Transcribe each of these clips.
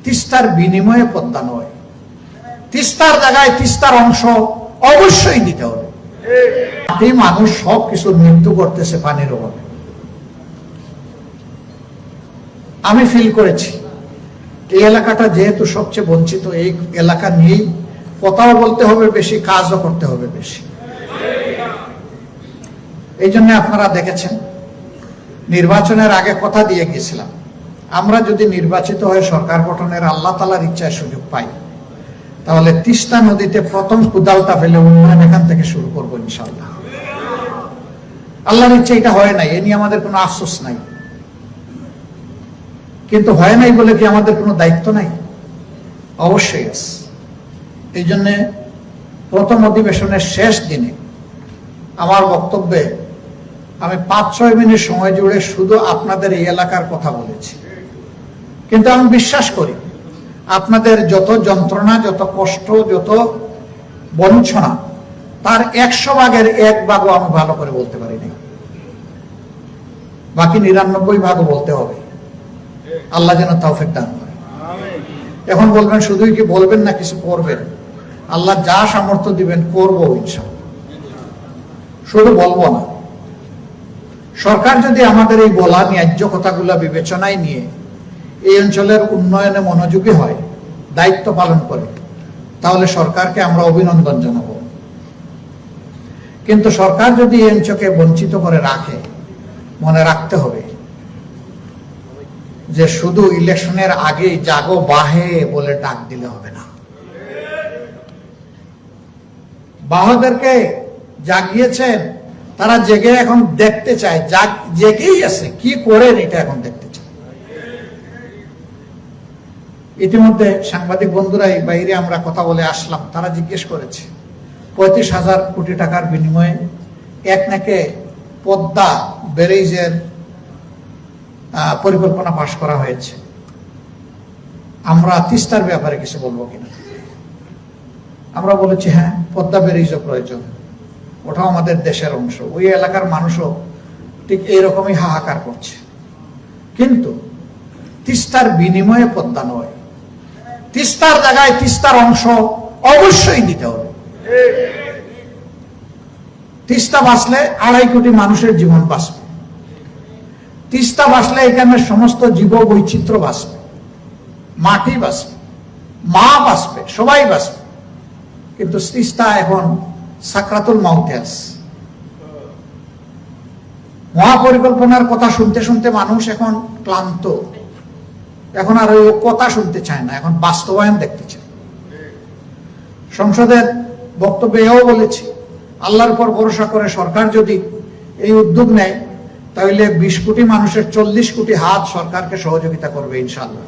তিস্তার বিনিময়ে পদ্মা নয়, তিস্তার জায়গায় তিস্তার অংশ অবশ্যই দিতে হবে। এই মানুষ সব কিছু মৃত্যু করতেছে পানির অভাবে। আমি ফিল করেছি এই এলাকাটা যেহেতু সবচেয়ে বঞ্চিত, এই এলাকা নিয়েই কথাও বলতে হবে বেশি, কাজও করতে হবে বেশি। এই জন্য আপনারা দেখেছেন নির্বাচনের আগে কথা দিয়ে গেছিলাম, আমরা যদি নির্বাচিত হয়ে সরকার গঠনের আল্লাহ তাআলার ইচ্ছায় সুযোগ পাই, তাহলে তিস্তা নদীতে প্রথম কুদালটা ফেলে উন্নয়ন এখান থেকে শুরু করবো ইনশাআল্লাহ। আল্লাহর ইচ্ছা এটা হয় নাই, এ নিয়ে আমাদের কোনো আফসোস নাই, কিন্তু হয় নাই বলে কি আমাদের কোনো দায়িত্ব নাই? অবশ্যই আছে। এই জন্য প্রথম অধিবেশনের শেষ দিনে আমার বক্তব্যে আমি 5-6 মিনিট সময় জুড়ে শুধু আপনাদের এই এলাকার কথা বলেছি, কিন্তু আমি বিশ্বাস করি আপনাদের যত যন্ত্রণা, যত কষ্ট, যত বঞ্চনা, তার 100 ভাগের 1 ভাগও আমি ভালো করে বলতে পারিনি, বাকি 99 ভাগও বলতে হবে। আল্লাহ যেন তৌফিক দান করে। এখন বলবেন শুধুই কি বলবেন না কিছু করবেন? আল্লাহ যা সামর্থ্য দিবেন করবো ইনশাআল্লাহ, শুধু বলবো না। সরকার যদি আমাদের এই বলা ন্যায্য কথাগুলা বিবেচনায় নিয়ে এই অঞ্চলের উন্নয়নে মনোযোগী হয়, দায়িত্ব পালন করে, তাহলে সরকারকে আমরা অভিনন্দন জানাবো। কিন্তু সরকার যদি এই অঞ্চলকে বঞ্চিত করে রাখে, মনে রাখতে হবে যে শুধু ইলেকশনের আগে জাগো বাহে বলে ডাক দিলে হবে না। বাহাদেরকে জাগিয়েছেন, তারা জেগে এখন দেখতে চায়, জেগেই আছে, কি করেন এটা এখন দেখতে চায়। ইতিমধ্যে সাংবাদিক বন্ধুরা এই বাইরে আমরা কথা বলে আসলাম, তারা জিজ্ঞেস করেছে 35,000 কোটি টাকার বিনিময়ে এক নাকে পদ্মা ব্যারেজের পরিকল্পনা পাশ করা হয়েছে, আমরা তিস্তার ব্যাপারে কিছু বলবো কিনা। আমরা বলেছি হ্যাঁ, পদ্মা ব্যারেজও প্রয়োজন, ওটাও আমাদের দেশের অংশ। ওই এলাকার মানুষও ঠিক এইরকমই হাহাকার করছে, কিন্তু তিস্তার বিনিময়ে পদ্মা নয়, তিস্তার জায়গায় তিস্তার অংশ অবশ্যই দিতে হবে। তিস্তা বাঁচলে 2.5 কোটি মানুষের জীবন বাঁচবে, তিস্তা বাঁচলে এখানে সমস্ত জীব বৈচিত্র্য বাঁচবে, মাটি বাঁচবে, মা বাঁচবে, সবাই বাঁচবে। কিন্তু তিস্তা এখন সাকরাতুল মাউতে আছে। মহাপরিকল্পনার কথা শুনতে শুনতে মানুষ এখন ক্লান্ত, এখন আর ওই কথা শুনতে চায় না, এখন বাস্তবায়ন দেখতে চায়। সংসদের বক্তব্যে এও বলেছি, আল্লাহর উপর ভরসা করে সরকার যদি এই উদ্যোগ নেয়, তাহলে 20 কোটি মানুষের 40 কোটি হাত সরকারকে সহযোগিতা করবে ইনশাআল্লাহ।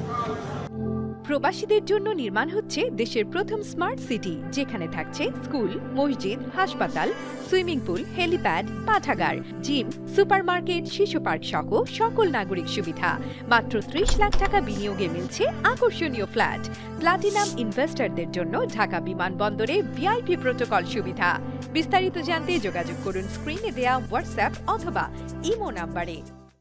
প্রবাসীদের জন্য নির্মাণ হচ্ছে দেশের প্রথম স্মার্ট সিটি, যেখানে থাকছে স্কুল, মসজিদ, হাসপাতাল, সুইমিং পুল, হেলিপ্যাড, পাঠাগার, জিম, সুপারমার্কেট, শিশু পার্ক সহ সকল নাগরিক সুবিধা। মাত্র 30 লাখ টাকা বিনিয়োগে মিলছে আকর্ষণীয় ফ্ল্যাট। প্লাটিনাম ইনভেস্টরদের জন্য ঢাকা বিমানবন্দরে ভিআইপি প্রোটোকল সুবিধা। বিস্তারিত জানতে যোগাযোগ করুন স্ক্রিনে দেয়া হোয়াটসঅ্যাপ অথবা ইমো নাম্বারে।